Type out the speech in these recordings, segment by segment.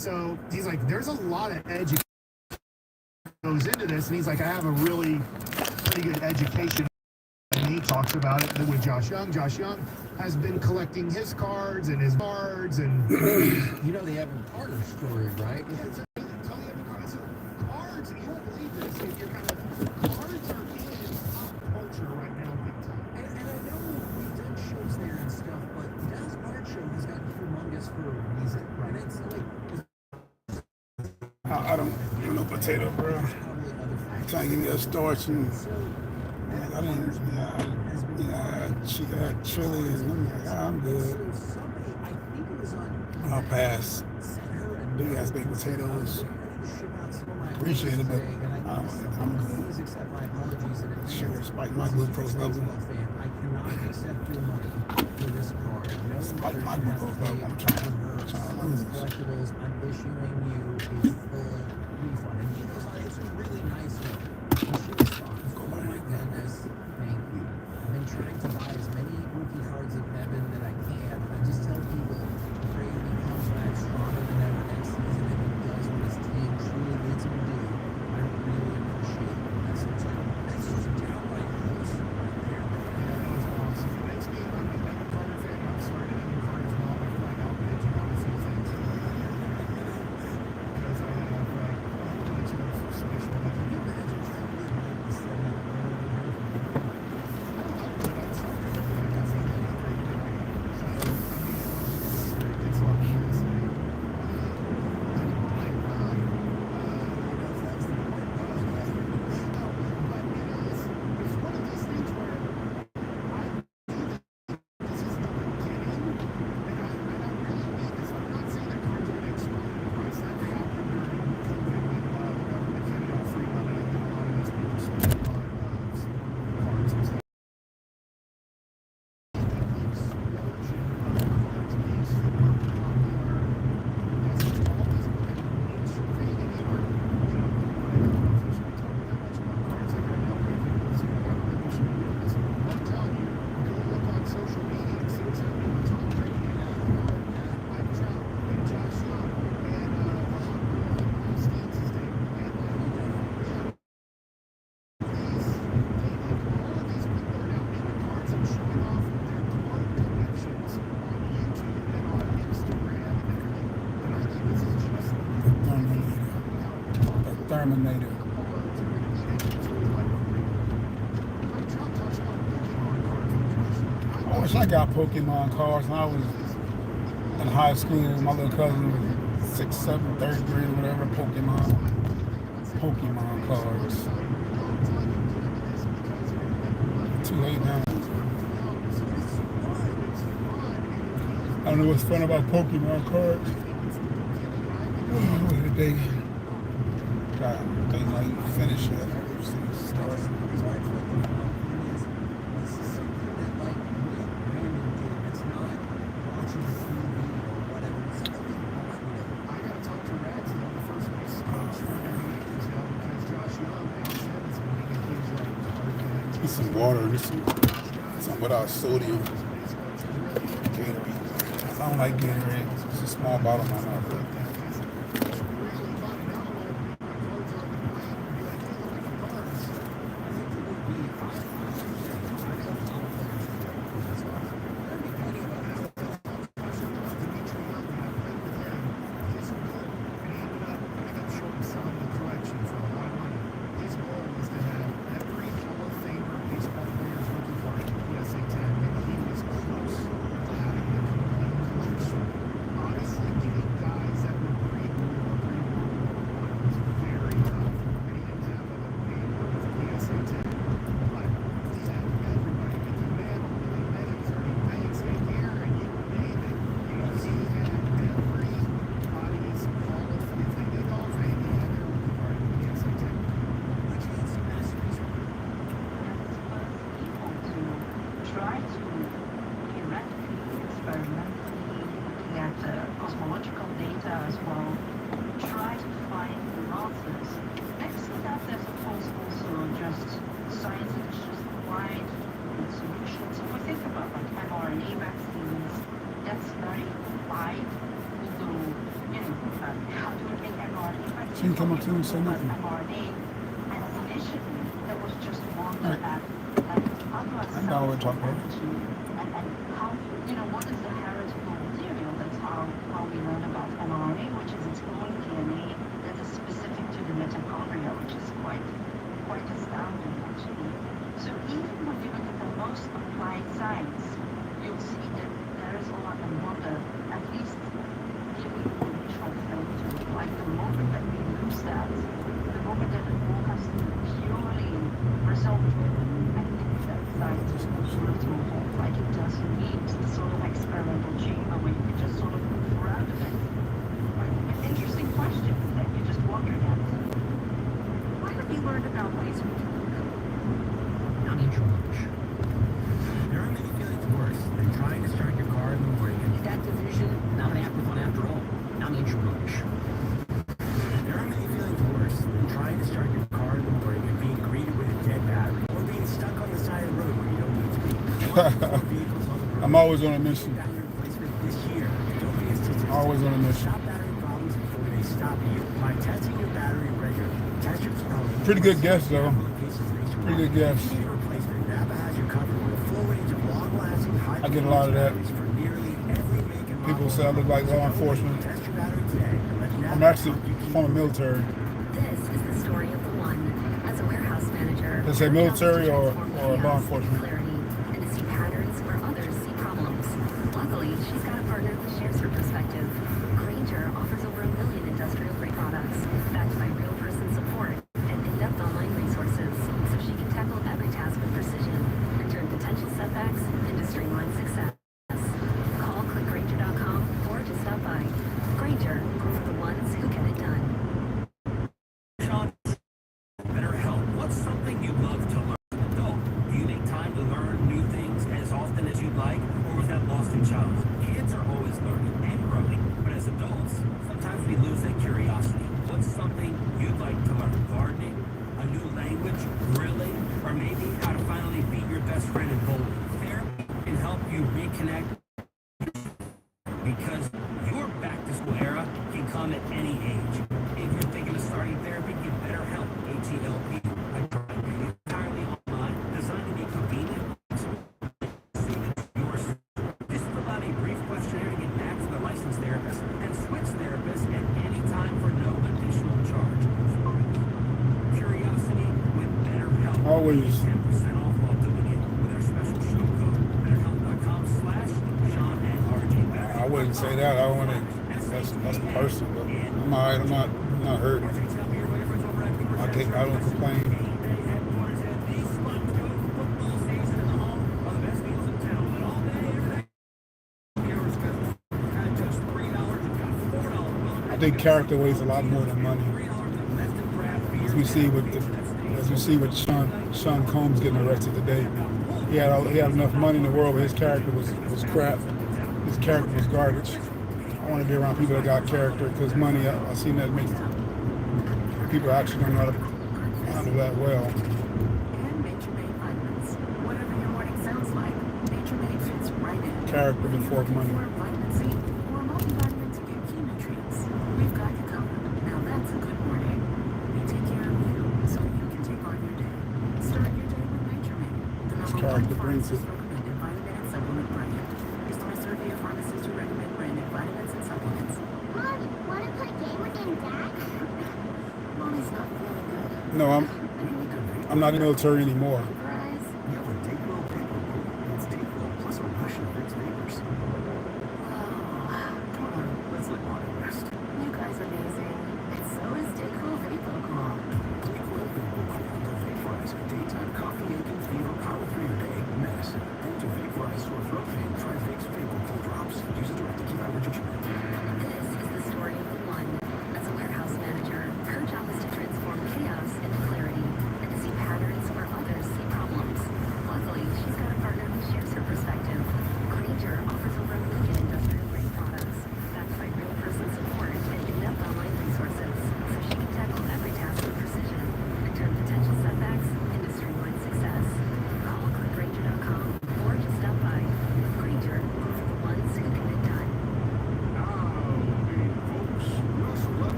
So he's like, there's a lot of education goes into this, and he's like, I have a really pretty good education. And he talks about it with Josh Young. Josh Young has been collecting his cards and his cards, and you know the Evan Carter story, right? Yeah, tell me Evan Carter. So cards, you won't believe this. If you're kind of cards are in pop culture right now, big time. And I know we've done shows there and stuff, but the Dallas Card Show has got humongous for a reason, right? It's like I don't want no potato, bro. I'm trying to give me a starch and I didn't, chili and I'm good. I'll pass. Do you guys baked potatoes? Appreciate it, but I'm good. Sugar spike my glucose level. Spike my glucose level. I'm trying to lose. I'm issuing you a full refund. And he goes on, it's a really nice note. She responds, oh my goodness, thank you. I've been trying to buy as many rookie cards of Nevin that I can. I just tell people, Brady comes back stronger than ever next season, and he does what his team truly needs him to do. I really appreciate it. That's just downright awesome right there. Yeah, that was awesome. It makes me, I'm a Evan Carter fan. I'm sorry to Evan Carter's mom. I feel like I'll bitch about a few things. Because I have a bunch of special. Terminator. I wish I got Pokemon cards when I was in high school. My little cousin was 6th, 7th, 3rd grade, whatever. Pokemon cards. Too late now. I don't know what's fun about Pokemon cards. What did they? They like finish it. Start. Get some water, some without sodium. Gatorade. I don't like Gatorade. It's a small bottle in my mouth. Honestly, getting guys that She can come up to him and say nothing. I'm down with talking about it. What is the heritable material? That's how we learn about mRNA, which is its own DNA that is specific to the mitochondria, which is quite astounding, actually. So even when you look at the most applied science, you'll see that there is a lot of wonder, at least given the initial filter. Like the moment that we lose that, the moment that it all has to be purely result-driven, I think that science is sort of to a halt. Like it doesn't need the sort of experimental chamber where you can just sort of move around a bit. An interesting question that you just wondered at. What have you learned about ways we can Not introversion. There are many feelings worse than trying to start your car in the morning and that division not an active one after all. Not introversion. There are many feelings worse than trying to start your car in the morning and being greeted with a dead battery or being stuck on the side of the road where you don't need to be. I'm always on a mission. This year, don't be a statistic. Always on a mission. Stop battery problems before they stop you by testing your battery regularly. Test your phone. Pretty good guess, though. Pretty good guess. I get a lot of that. People say I look like law enforcement. I'm actually from the military. This is the story of the one. As a warehouse manager, They say military or law enforcement. clarity and to see patterns where others see problems. Luckily, she's got a partner who shares her perspective. Grainger offers over 1 million industrial-grade products, backed by real-person support and in-depth online resources, so she can tackle every task with precision and turn potential setbacks into streamlined success. Call clickgrainger.com or just stop by. Grainger, for the ones who get it done. Sean, better help. What's something you love to learn? Adult, do you make time to learn new things as often as you'd like, or was that lost in childhood? Kids are always learning and growing, but as adults, sometimes we lose that curiosity. What's something you'd like to learn? Gardening, a new language, grilling, or maybe how to finally beat your best friend in bowling. Therapy can help you reconnect because your back-to-school era can come at any age. If you're thinking of starting therapy, get BetterHelp, H-E-L-P. Entirely online, designed to be convenient. Yours. Just fill out a brief questionnaire to get matched with a licensed therapist and switch therapists at any time for no additional charge. Curiosity with BetterHelp. Always. 10% off while doing it with our special show code. BetterHelp.com/Sean and RJ. I wouldn't say that. I want to. That's personal. But I'm alright. I'm not hurt. I don't complain. I think character weighs a lot more than money. As we see with Sean Combs getting arrested today, he had enough money in the world, but his character was crap. His character was garbage. I want to be around people that got character, because money, I've seen that make people actually don't know how to handle that well. And Nature Made vitamins. Whatever your morning sounds like, Nature Made fits right in. Character before money. For vitamin C or multivitamin to get key nutrients. We've got you covered. Now that's a good morning. We take care of you so you can take on your day. Start your day with Nature Made. The number Character one brings it. pharmacist recommended vitamin and supplement brand. Based on a survey of pharmacists who recommend branded vitamins and supplements. Mom, want to play game with Dad? Mommy's not feeling good. No, I'm not in the military anymore. Surprise. You have a Dayquil paper roll. It's Dayquil plus a rush of Vicks vapors. Whoa. Come on, let's let Bonnie rest. You guys are amazing. And so is Dayquil Vapor Cool. Dayquil Vapor Cool to vaporize daytime coffee, aching, fever, power through your day, medicine. And to vaporize sore throat pain, try Vicks Vapor Cool drops. Use it direct to keep allergy treatment. This is the story of the one. As a warehouse manager, her job is to transform chaos into clarity and to see patterns where others see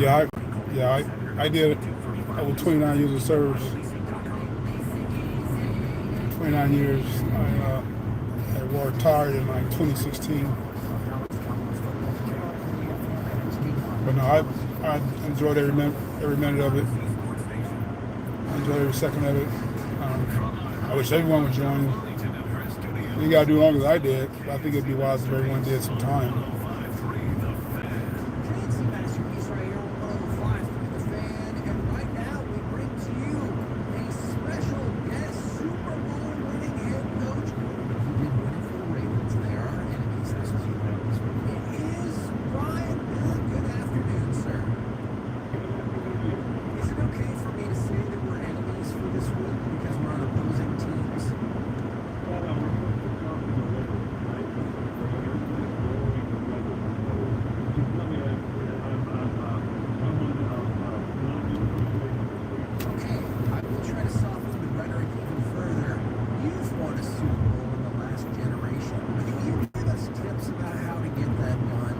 I did over 29 years of service. 29 years. I retired in like 2016. But no, I enjoyed every minute of it. I enjoyed every second of it. I wish everyone would join. You gotta do as long as I did. But I think it'd be wise if everyone did some time. Fancy masterpiece right here on 105 from the Fan, and right now we bring to you a special guest Super Bowl winning head coach. He did win it for the Ravens. They are our enemies this week. It is Brian Moore. Good afternoon, sir. Is it okay for me to say that we're enemies for this week because we're on opposing teams? Okay, I will try to soften the rhetoric even further. You've won a Super Bowl in the last generation. Can you give us tips about how to get that done?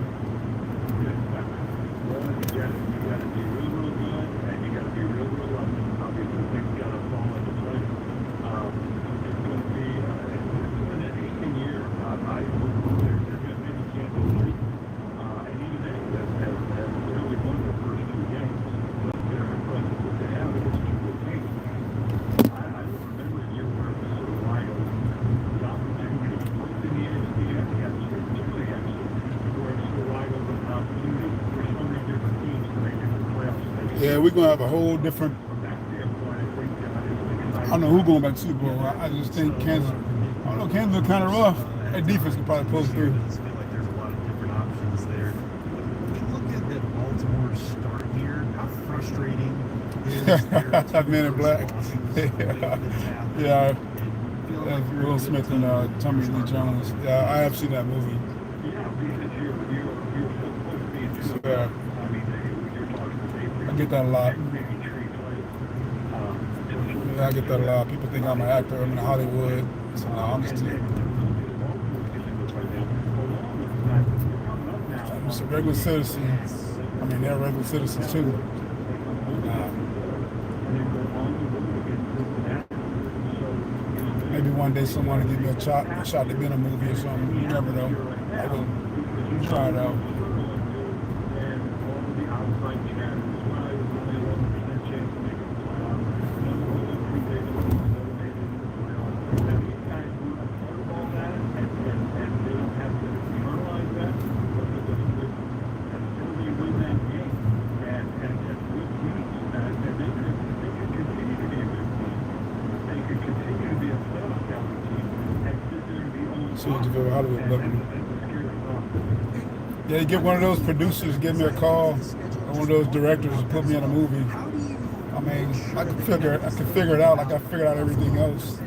Yeah, we're gonna have a whole different. I don't know who's going back to Super Bowl. I just think Kansas. I don't know. Kansas are kind of rough. That defense could probably pull through. I feel like there's a lot of different options there. When you look at that Baltimore start here, how frustrating is That Men in Black. Yeah. That's Will Smith and Tommy Lee Jones. Yeah, I have seen that movie. So, I get that a lot. Yeah, I get that a lot. People think I'm an actor. I'm in Hollywood. So, no, I'm just a regular citizen. I mean, they're regular citizens too. Maybe one day someone will give me a shot to be in a movie or something. You never know. I will try it out. See what you feel Hollywood looking. Yeah, you get one of those producers, give me a call, or one of those directors to put me in a movie. I mean, I can figure it out like I figured out everything else.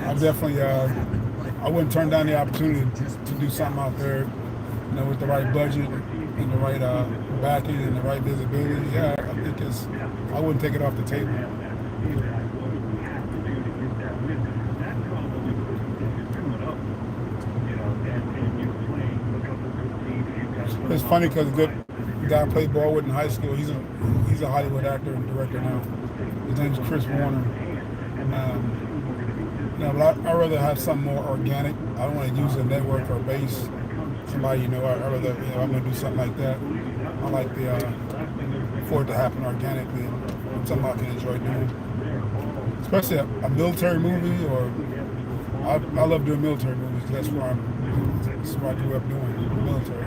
I definitely, I wouldn't turn down the opportunity to do something out there, you know, with the right budget and the right backing and the right visibility. Yeah, I think I wouldn't take it off the table. It's funny because the guy I played ball with in high school, he's a Hollywood actor and director now. His name's Chris Warner. But I'd rather have something more organic. I don't want to use a network or base somebody, I'd rather, I'm going to do something like that. I like for it to happen organically and something I can enjoy doing. Especially a military movie, or I love doing military movies because that's what I grew up doing, the military.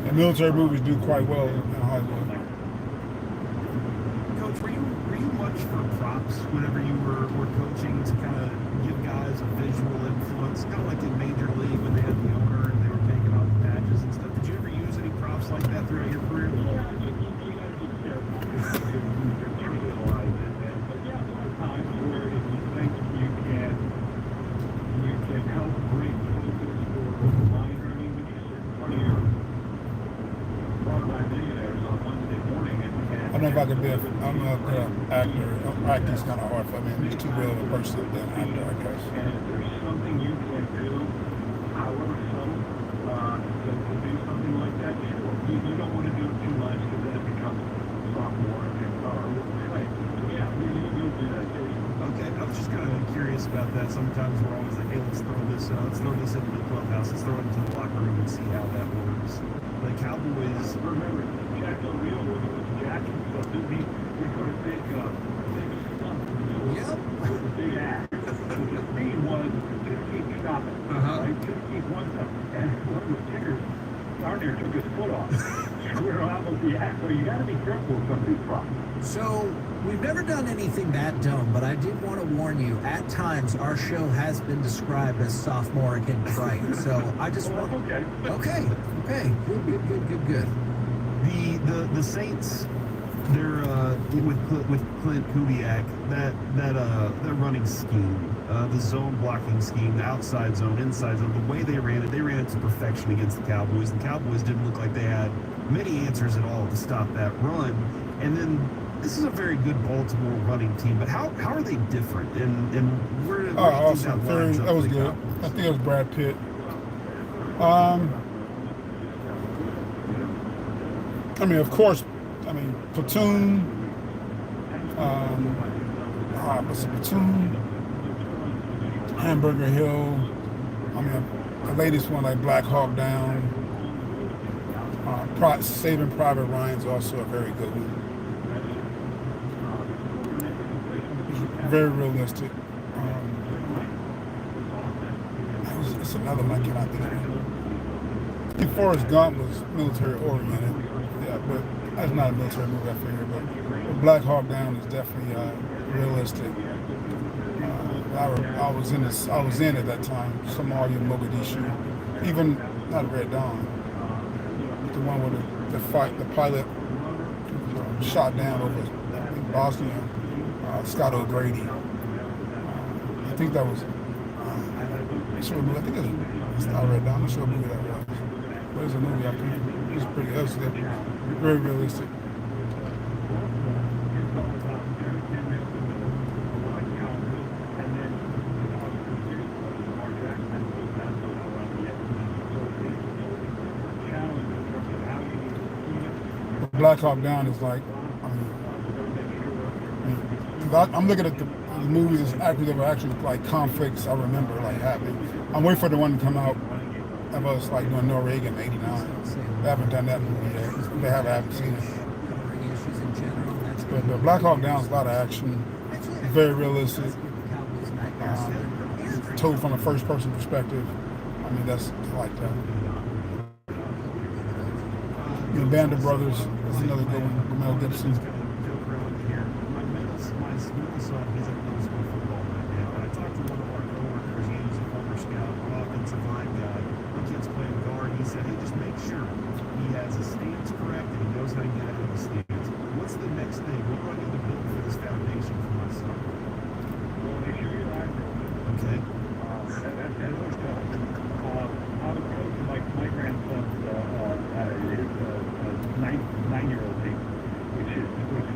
And military movies do quite well in Hollywood. Coach, were you much for props whenever you were coaching to kind of give guys a visual influence, kind of like in Major League when they had the owner and they were taking off the patches and stuff? Did you ever use any props like that throughout your career? I don't know if I could be I'm an actor. Acting's kind of hard for me. I'm just too real of a person to be an actor, I guess. however subtle, to do something like that, sure. You don't want to do it too much because then it becomes sophomore right. Yeah, you'll do that too. Okay, I was just kind of curious about that. Sometimes we're always like, hey, let's throw this into the clubhouse, let's throw it into the locker room and see how that works. The Cowboys, remember, Jack Del Rio was Jack and stuff. He put a big stump with a big axe. The speed was just keep stopping, right? Just keep one step. And one of the kickers down there took his foot off. Square out with the axe. So you got to be careful with some of these problems. So, we've never done anything that dumb, but I did want to warn you, at times our show has been described as sophomoric in trite. So, I just want... Okay. Good. The Saints, they're with Clint Kubiak, that running scheme, the zone blocking scheme, the outside zone, inside zone, the way they ran it to perfection against the Cowboys. The Cowboys didn't look like they had many answers at all to stop that run. And then this is a very good Baltimore running team, but how are they different? And where do you think awesome. that lines up That was for the good. Cowboys? I think it was Brad Pitt. I mean, of course, Platoon. What's it, Platoon? Hamburger Hill. The latest one, like Black Hawk Down. Saving Private Ryan's also a very good one. Very realistic. It's another one I cannot think of. Forrest Gump was military oriented, yeah, but that's not a military movie, I figure. But Black Hawk Down is definitely realistic. I was in at that time. Somalia, Mogadishu, even not Red Dawn. The one where the pilot shot down over in Bosnia, Scott O'Grady. I think that was. I think it's not Red Dawn. I'm not sure what movie that was. But it's a movie I think it was pretty. That was very realistic. Black Hawk Down is like, I'm looking at the movies as actors that were actually like conflicts I remember like happening. I'm waiting for the one to come out of us like doing Norway in '89. They haven't done that movie yet. They haven't seen it. But Black Hawk Down is a lot of action, very realistic, told from a first person perspective. That's like that. The Band of Brothers is another good one with Mel Gibson. My middle son, he's at middle school football right now, and I talked to one of our coworkers. He's a former scout, offensive line guy. The kid's playing guard. He said, hey, just make sure he has his stance correct and he knows how to get out of the stance. What's the next thing? What do I need to build for this foundation for my son? Well, make sure you're active. Okay. That's always tough. I was coaching my grandson's nine-year-old team, which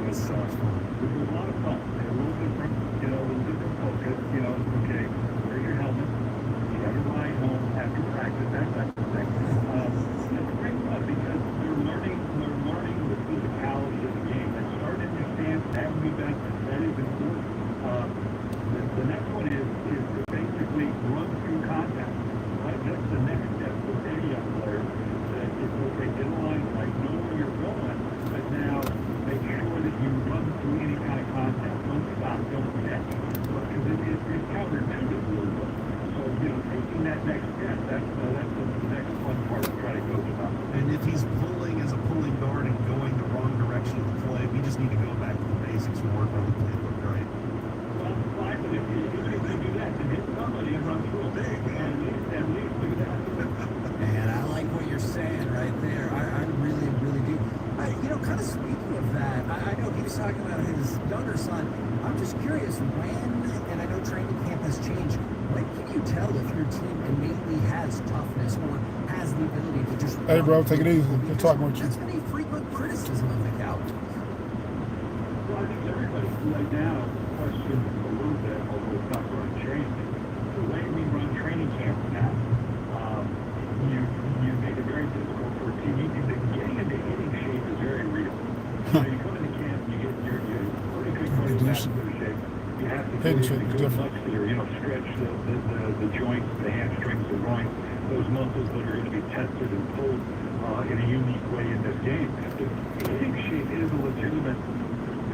was so much fun. It was a lot of fun. And a little different, a little different focus. Okay, wear your helmet. You got to ride home after practice, that type of thing. It's great fun because they're learning the physicality of the game. They start to understand that would be benefit. That is important. The next one is to basically run through contact. Right? That's the next step for any young player. That is, okay, get a line, like know where you're going, but now make sure that you run through any kind of contact. Don't stop, don't catch. Because it's counterintuitive a little bit. So, taking that next step, that's the next fun part to try to coach about. And if he's pulling as a pulling guard and going the wrong direction of the play, we just need to go back to the basics and work on the playbook, right? Well, fine, but if you do that, then hit somebody and run through a big, at least do that. And I like what you're saying right there. I really, really do. Kind of speaking of that, I know he was talking about his younger son. I'm just curious when, and I know training camp has changed, when can you tell if your team innately has toughness or has the ability to just... Hey, bro, take it easy. Good talking with you. That's been a frequent criticism of the Cowboys. Well, I think everybody right now questions a little bit, although it's not going to change. The way we run training camp now, penetrate so different. much there, stretch the joints, the hamstrings, the groins, those muscles that are going to be tested and pulled in a unique way in this game. The hitting shape is a legitimate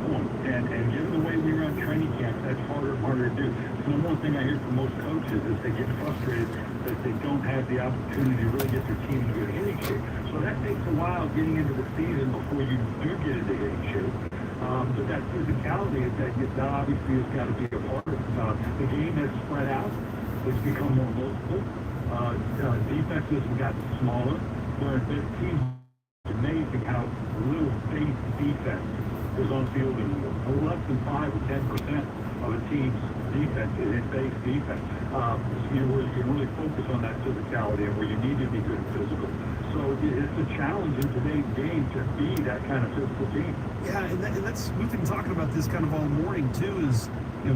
point, and given the way we run training camps, that's harder and harder to do. So the one thing I hear from most coaches is they get frustrated that they don't have the opportunity to really get their team into good hitting shape. So that takes a while getting into the season before you do get into hitting shape. But that physicality is that obviously has got to be a part of it. The game has spread out. It's become more multiple. Defenses have gotten smaller. Whereas this team, it's amazing how little base defense is on field anymore. Less than 5 or 10% of a team's defense is base defense. Where you can really focus on that physicality and where you need to be good and physical. So it's a challenge in today's game to be that kind of physical team. Yeah, and that's we've been talking about this kind of all morning too. Is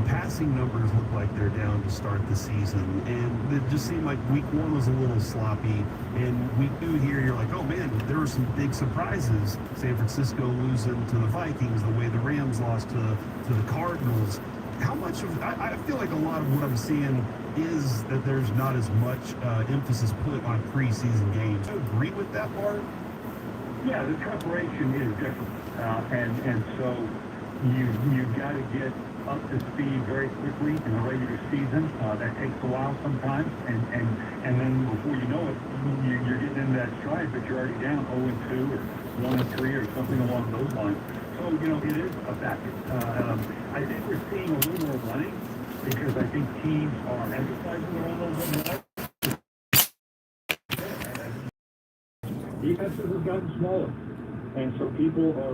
passing numbers look like they're down to start the season, and it just seemed like week 1 was a little sloppy, and week 2 here you're like, oh man, there were some big surprises. San Francisco losing to the Vikings, the way the Rams lost to the Cardinals. How much of I feel like a lot of what I'm seeing is that there's not as much emphasis put on preseason games. Do you agree with that part? Yeah, the preparation is different, and so you've got to get up to speed very quickly in the regular season. That takes a while sometimes, and then before you know it, you're getting into that stride, but you're already down 0-2 or 1-3 or something along those lines. So it is a factor. I think we're seeing a little more running because I think teams are emphasizing the run a little bit more. Defenses have gotten smaller, and so people are